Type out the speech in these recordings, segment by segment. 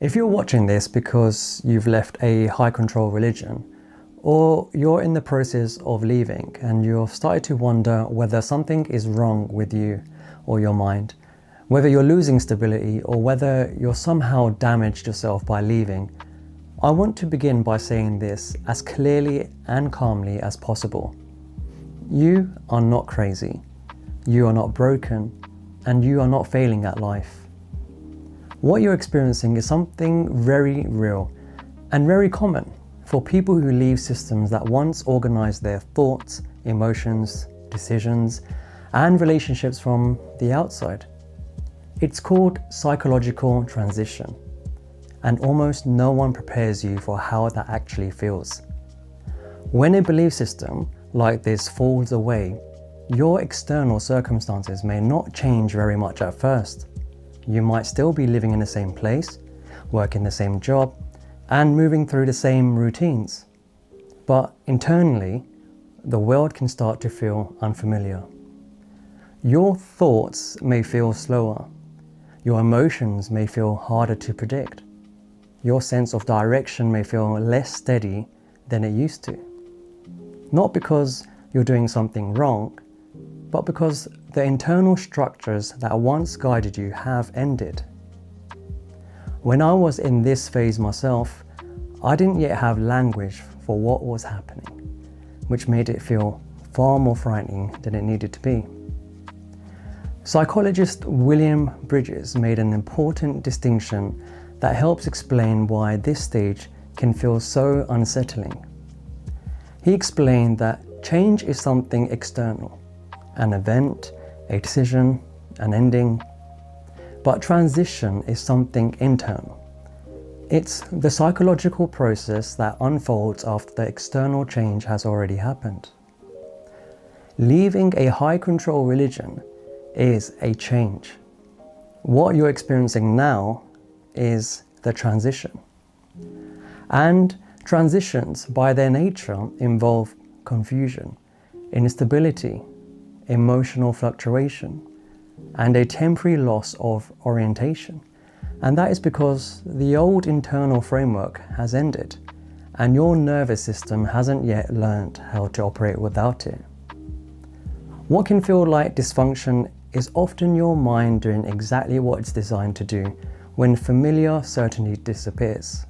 If you're watching this because you've left a high control religion, or you're in the process of leaving and you've started to wonder whether something is wrong with you or your mind, whether you're losing stability or whether you're somehow damaged yourself by leaving, I want to begin by saying this as clearly and calmly as possible. You are not crazy, you are not broken, and you are not failing at life. What you're experiencing is something very real and very common for people who leave systems that once organized their thoughts, emotions, decisions, and relationships from the outside. It's called psychological transition, and almost no one prepares you for how that actually feels. When a belief system like this falls away, your external circumstances may not change very much at first. You might still be living in the same place, working the same job, and moving through the same routines. But internally, the world can start to feel unfamiliar. Your thoughts may feel slower. Your emotions may feel harder to predict. Your sense of direction may feel less steady than it used to. Not because you're doing something wrong, but because the internal structures that once guided you have ended. When I was in this phase myself, I didn't yet have language for what was happening, which made it feel far more frightening than it needed to be. Psychologist William Bridges made an important distinction that helps explain why this stage can feel so unsettling. He explained that change is something external, an event, a decision, an ending, but transition is something internal. It's the psychological process that unfolds after the external change has already happened. Leaving a high control religion is a change. What you're experiencing now is the transition. And transitions by their nature involve confusion, instability, emotional fluctuation, and a temporary loss of orientation. And that is because the old internal framework has ended and your nervous system hasn't yet learned how to operate without it. What can feel like dysfunction is often your mind doing exactly what it's designed to do when familiar certainty disappears.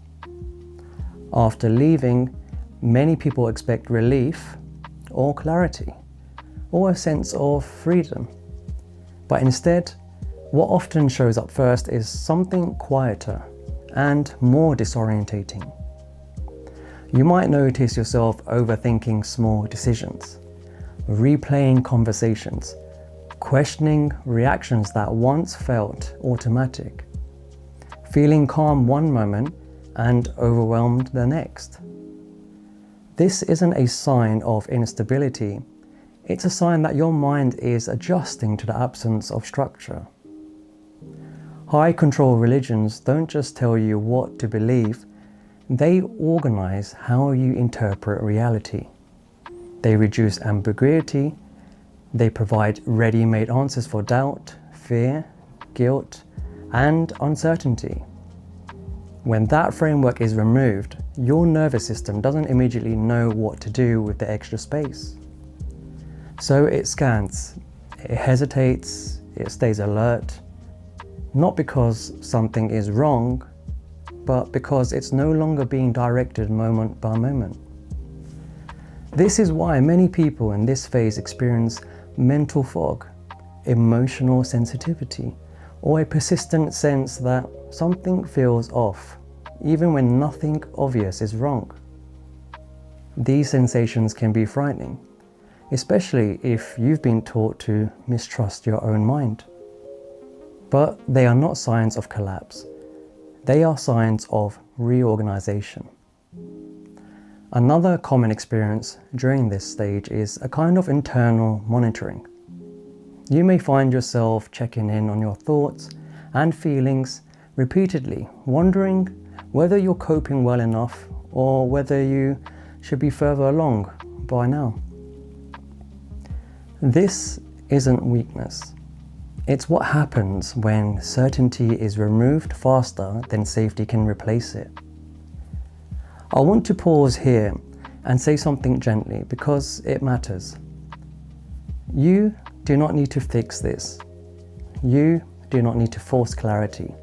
After leaving, many people expect relief or clarity, or a sense of freedom. But instead, what often shows up first is something quieter and more disorientating. You might notice yourself overthinking small decisions, replaying conversations, questioning reactions that once felt automatic, feeling calm one moment and overwhelmed the next. This isn't a sign of instability. It's a sign that your mind is adjusting to the absence of structure. High control religions don't just tell you what to believe, they organize how you interpret reality. They reduce ambiguity, they provide ready-made answers for doubt, fear, guilt, and uncertainty. When that framework is removed, your nervous system doesn't immediately know what to do with the extra space. So it scans, it hesitates, it stays alert, not because something is wrong, but because it's no longer being directed moment by moment. This is why many people in this phase experience mental fog, emotional sensitivity, or a persistent sense that something feels off, even when nothing obvious is wrong. These sensations can be frightening, especially if you've been taught to mistrust your own mind. But they are not signs of collapse. They are signs of reorganization. Another common experience during this stage is a kind of internal monitoring. You may find yourself checking in on your thoughts and feelings repeatedly, wondering whether you're coping well enough or whether you should be further along by now. This isn't weakness. It's what happens when certainty is removed faster than safety can replace it. I want to pause here and say something gently because it matters. You do not need to fix this. You do not need to force clarity.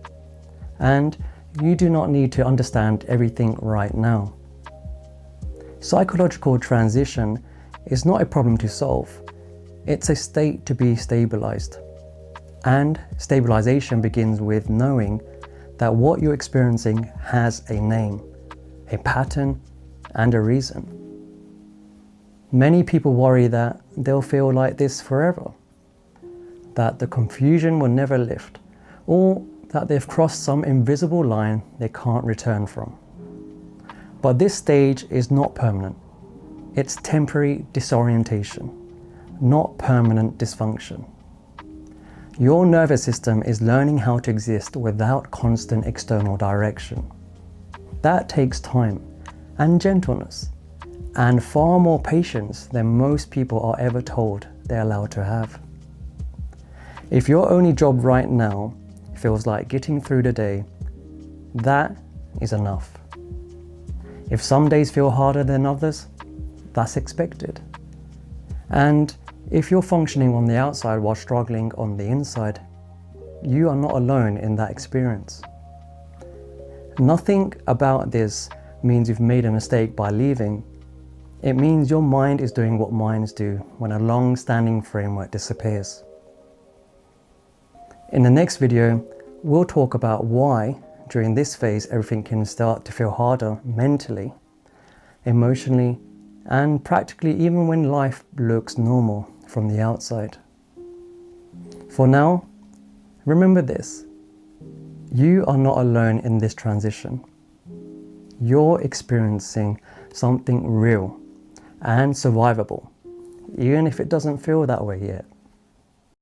And you do not need to understand everything right now. Psychological transition is not a problem to solve. It's a state to be stabilized. And stabilization begins with knowing that what you're experiencing has a name, a pattern, and a reason. Many people worry that they'll feel like this forever, that the confusion will never lift, or that they've crossed some invisible line they can't return from. But this stage is not permanent. It's temporary disorientation, not permanent dysfunction. Your nervous system is learning how to exist without constant external direction. That takes time and gentleness, and far more patience than most people are ever told they're allowed to have. If your only job right now feels like getting through the day, that is enough. If some days feel harder than others, that's expected. And if you're functioning on the outside while struggling on the inside, you are not alone in that experience. Nothing about this means you've made a mistake by leaving. It means your mind is doing what minds do when a long-standing framework disappears. In the next video, we'll talk about why, during this phase, everything can start to feel harder mentally, emotionally, and practically even when life looks normal from the outside. For now, remember this: you are not alone in this transition. You're experiencing something real and survivable, even if it doesn't feel that way yet.